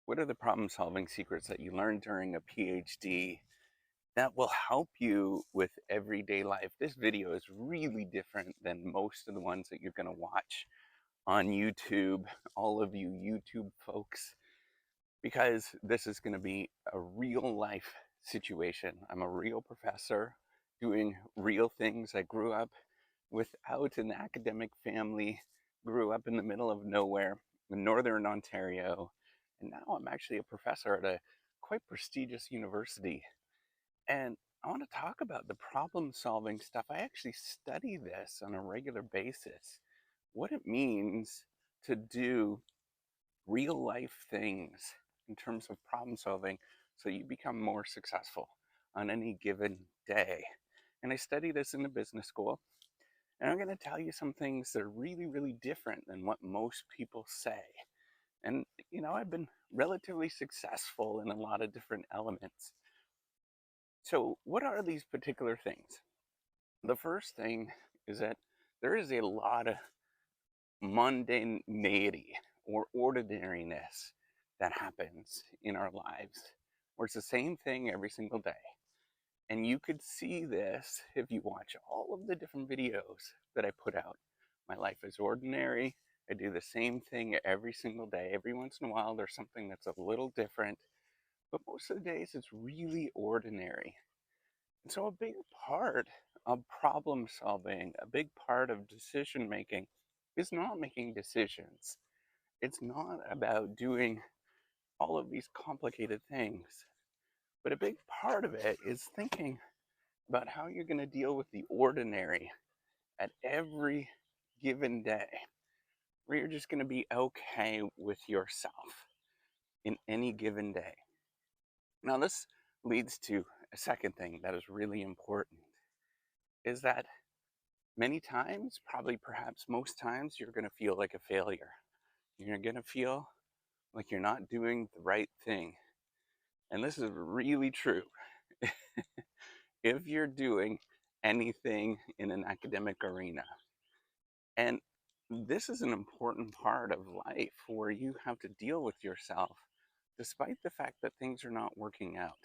What are the problem-solving secrets that you learned during a PhD that will help you with everyday life? This video is really different than most of the ones that you're going to watch on YouTube, all of you YouTube folks, because this is going to be a real life situation. I'm a real professor doing real things. I grew up without an academic family, grew up in the middle of nowhere in northern Ontario, and now I'm actually a professor at a quite prestigious university. And I want to talk about the problem solving stuff. I actually study this on a regular basis, what it means to do real life things in terms of problem solving so you become more successful on any given day. And I study this in the business school. And I'm going to tell you some things that are really, really different than what most people say. And, I've been relatively successful in a lot of different elements. So, what are these particular things? The first thing is that there is a lot of mundanity or ordinariness that happens in our lives, where it's the same thing every single day. And you could see this if you watch all of the different videos that I put out. My life is ordinary. I do the same thing every single day. Every once in a while, there's something that's a little different, but most of the days it's really ordinary. And so a big part of problem solving, a big part of decision making is not making decisions. It's not about doing all of these complicated things, but a big part of it is thinking about how you're going to deal with the ordinary at every given day, where you're just going to be okay with yourself in any given day. Now, this leads to a second thing that is really important, is that many times, probably perhaps most times, you're going to feel like a failure. You're going to feel like you're not doing the right thing. And this is really true. If you're doing anything in an academic arena. And this is an important part of life where you have to deal with yourself despite the fact that things are not working out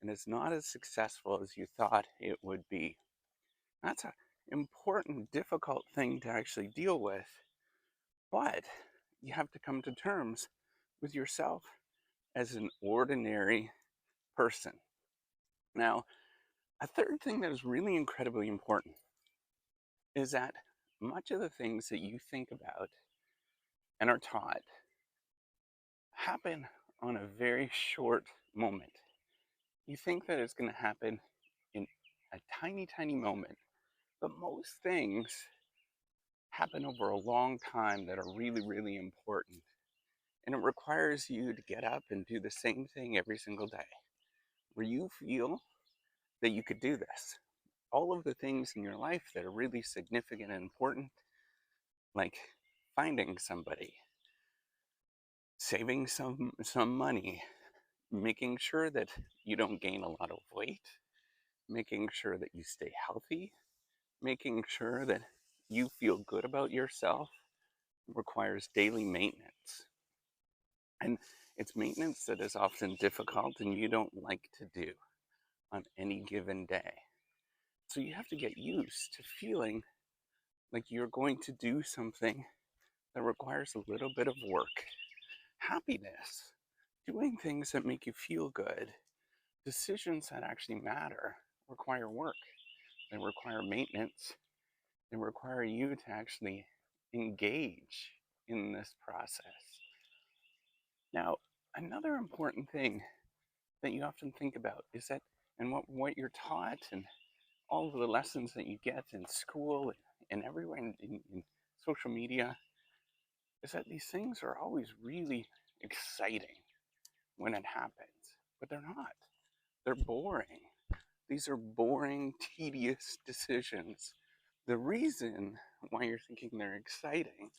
and it's not as successful as you thought it would be. That's an important, difficult thing to actually deal with, but you have to come to terms with yourself as an ordinary person. Now, a third thing that is really incredibly important is that much of the things that you think about and are taught happen on a very short moment. You think that it's going to happen in a tiny, tiny moment, but most things happen over a long time that are really, really important. And it requires you to get up and do the same thing every single day, where you feel that you could do this. All of the things in your life that are really significant and important, like finding somebody, saving some money, making sure that you don't gain a lot of weight, making sure that you stay healthy, making sure that you feel good about yourself requires daily maintenance. And it's maintenance that is often difficult and you don't like to do on any given day. So you have to get used to feeling like you're going to do something that requires a little bit of work. Happiness, doing things that make you feel good, decisions that actually matter require work. They require maintenance. They require you to actually engage in this process. Now, another important thing that you often think about is that, and what you're taught and all of the lessons that you get in school and everywhere in social media, is that these things are always really exciting when it happens, but they're not. They're boring. These are boring, tedious decisions. The reason why you're thinking they're exciting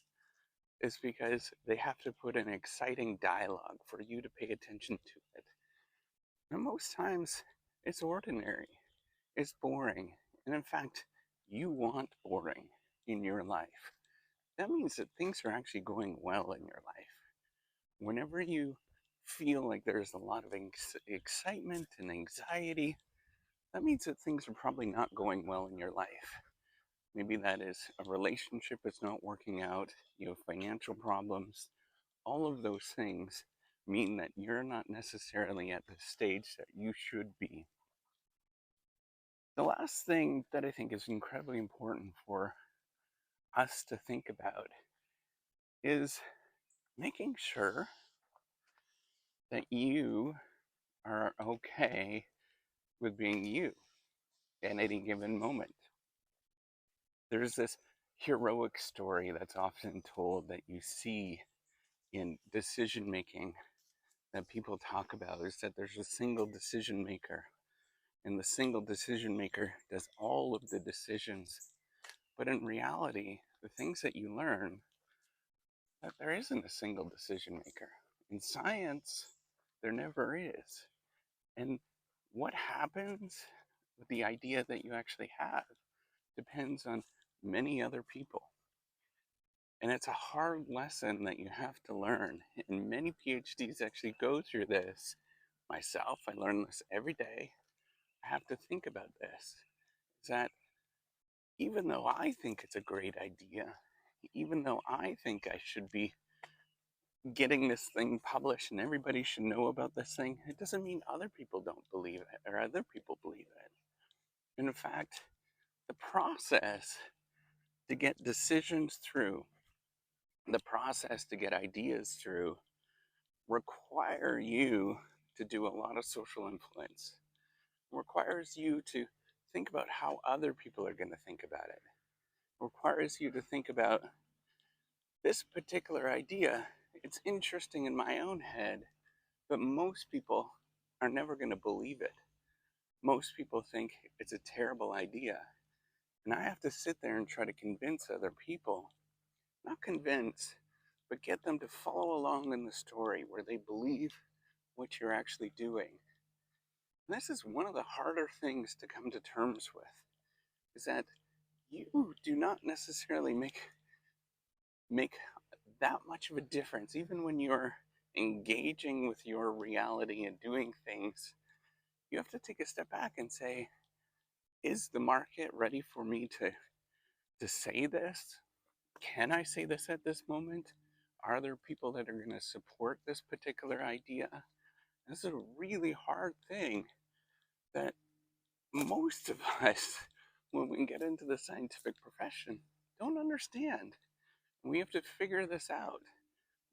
is because they have to put an exciting dialogue for you to pay attention to it. And most times, it's ordinary, it's boring, and in fact, you want boring in your life. That means that things are actually going well in your life. Whenever you feel like there's a lot of excitement and anxiety, that means that things are probably not going well in your life. Maybe that is a relationship is not working out, you have financial problems. All of those things mean that you're not necessarily at the stage that you should be. The last thing that I think is incredibly important for us to think about is making sure that you are okay with being you at any given moment. There's this heroic story that's often told that you see in decision making that people talk about, is that there's a single decision maker, and the single decision maker does all of the decisions. But in reality, the things that you learn, that there isn't a single decision maker. In science, there never is. And what happens with the idea that you actually have depends on many other people. And it's a hard lesson that you have to learn. And many PhDs actually go through this. Myself, I learn this every day. I have to think about this. Is that even though I think it's a great idea, even though I think I should be getting this thing published and everybody should know about this thing, it doesn't mean other people don't believe it or other people believe it. And in fact, the process to get decisions through, the process to get ideas through, require you to do a lot of social influence. It requires you to think about how other people are going to think about it. It requires you to think about this particular idea. It's interesting in my own head, but most people are never going to believe it. Most people think it's a terrible idea. And I have to sit there and try to convince other people, not convince, but get them to follow along in the story where they believe what you're actually doing. And this is one of the harder things to come to terms with, is that you do not necessarily make that much of a difference, even when you're engaging with your reality and doing things. You have to take a step back and say, is the market ready for me to say this? Can I say this at this moment? Are there people that are going to support this particular idea? This is a really hard thing that most of us, when we get into the scientific profession, don't understand. We have to figure this out.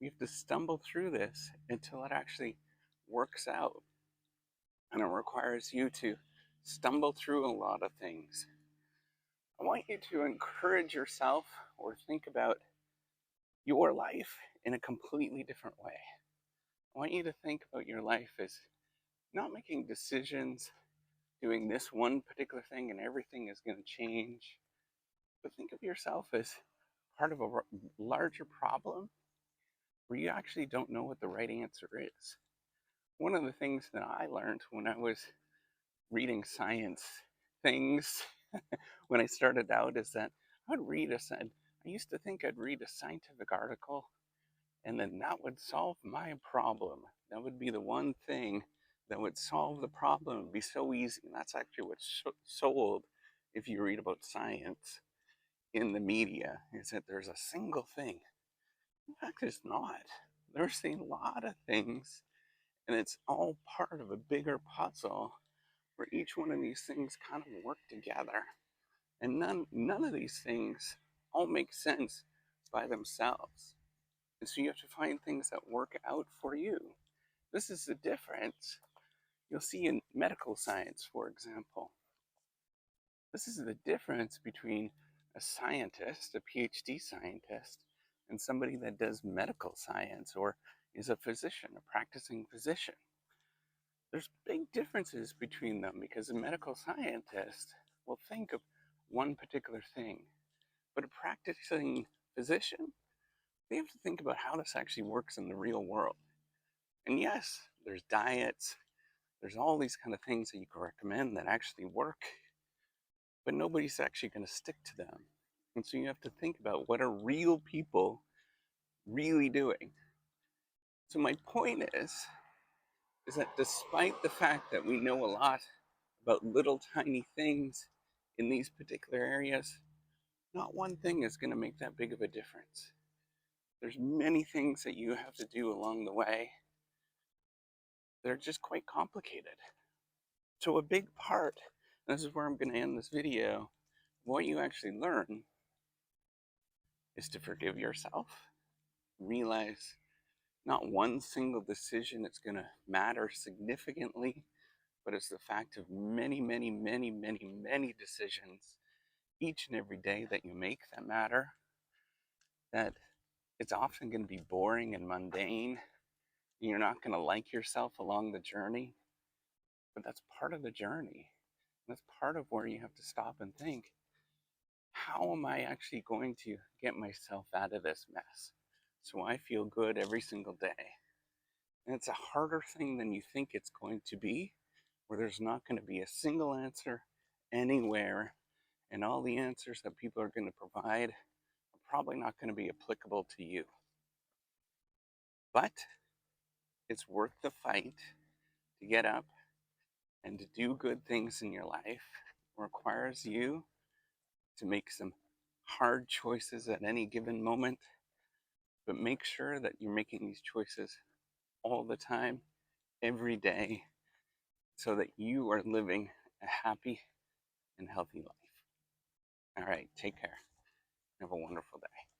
We have to stumble through this until it actually works out. And it requires you to stumble through a lot of things. I want you to encourage yourself or think about your life in a completely different way. I want you to think about your life as not making decisions, doing this one particular thing and everything is going to change, but think of yourself as part of a larger problem where you actually don't know what the right answer is. One of the things that I learned when I was reading science things when I started out is that I used to think I'd read a scientific article and then that would solve my problem. That would be the one thing that would solve the problem. It would be so easy. And that's actually what's sold if you read about science in the media, is that there's a single thing. In fact, it's not. There's a lot of things, and it's all part of a bigger puzzle where each one of these things kind of work together. And none of these things all make sense by themselves. And so you have to find things that work out for you. This is the difference you'll see in medical science, for example. This is the difference between a scientist, a PhD scientist, and somebody that does medical science or is a physician, a practicing physician. There's big differences between them because a medical scientist will think of one particular thing, but a practicing physician, they have to think about how this actually works in the real world. And yes, there's diets, there's all these kind of things that you can recommend that actually work, but nobody's actually going to stick to them. And so you have to think about what are real people really doing. So my point is is that despite the fact that we know a lot about little tiny things in these particular areas, not one thing is going to make that big of a difference. There's many things that you have to do along the way. They're just quite complicated. So a big part, and this is where I'm going to end this video, what you actually learn is to forgive yourself, realize not one single decision is going to matter significantly, but it's the fact of many, many, many, many, many decisions each and every day that you make that matter, that it's often going to be boring and mundane. You're not going to like yourself along the journey, but that's part of the journey. That's part of where you have to stop and think, how am I actually going to get myself out of this mess so I feel good every single day? And it's a harder thing than you think it's going to be, where there's not going to be a single answer anywhere, and all the answers that people are going to provide are probably not going to be applicable to you. But it's worth the fight to get up and to do good things in your life. It requires you to make some hard choices at any given moment, but make sure that you're making these choices all the time, every day, so that you are living a happy and healthy life. All right, take care. Have a wonderful day.